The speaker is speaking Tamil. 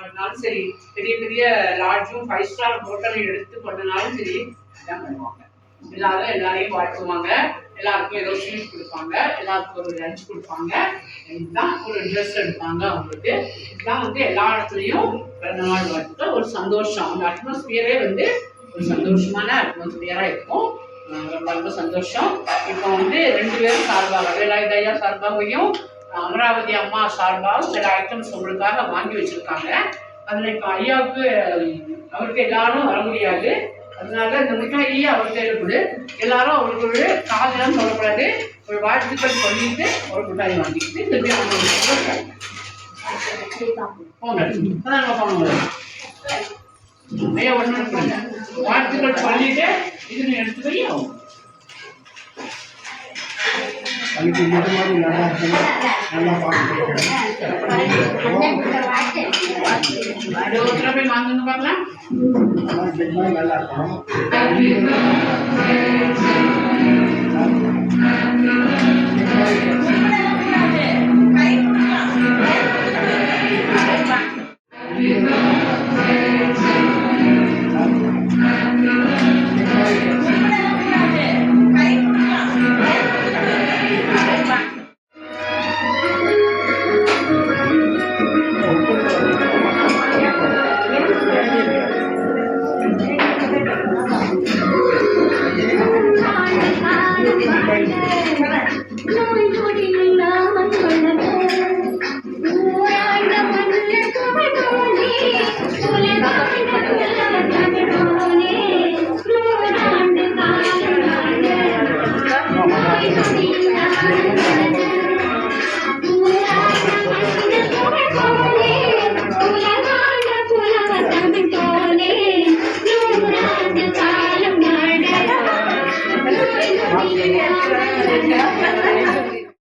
பண்ணாலும் சரி, பெரிய பெரிய லாட்ஜும் 5 ஸ்டார் ஹோட்டலும் எடுத்து பண்ணனாலும் சரி இதான் பண்ணுவாங்க. எல்லாரும் எல்லாரையும் வாழ்த்துவாங்க, எல்லாருக்கும் ஏதோ ஸ்வீட் கொடுப்பாங்க, எல்லாருக்கும் ஒரு லஞ்ச் கொடுப்பாங்க, இதுதான் ஒரு ட்ரெஸ் எடுப்பாங்க அவங்களுக்கு. இதுதான் வந்து எல்லா இடத்துலையும் பிறந்தநாள் வாழ்த்துக்கள். ஒரு சந்தோஷம், அந்த அட்மாஸ்பியரே வந்து ஒரு சந்தோஷமான அட்மாஸ்பியராக இருக்கும். ரொம்ப ரொம்ப சந்தோஷம். இப்போ வந்து 2 பேரும் சார்பாக, வேலாயுத ஐயா சார்பாகவும் அமராவதி அம்மா சார்பாகவும் சில ஐட்டம்ஸ் உங்களுக்காக வாங்கி வச்சிருக்காங்க. அதில் இப்போ ஐயாவுக்கு அவருக்கு எல்லாரும் வர முடியாது, அதனால இந்த மிட்டாயிலேயே அவர் தேவைப்படு. எல்லாரும் அவருக்கு ஒரு காதலாம் சொல்லக்கூடாது, ஒரு வாழ்த்துக்கள் சொல்லிட்டு ஒரு மிட்டாய் வாங்கிட்டு திருப்பி அவங்க போங்க. அதான் போங்க ஐயா, ஒன்று வாழ்த்துக்கள் சொல்லிட்டு இது எடுத்து போய் ஆகும். அதுக்கு இந்த மாதிரி நல்லா நல்லா போய் வாங்குங்க பார்க்கலாம். நல்லா இருக்கும்.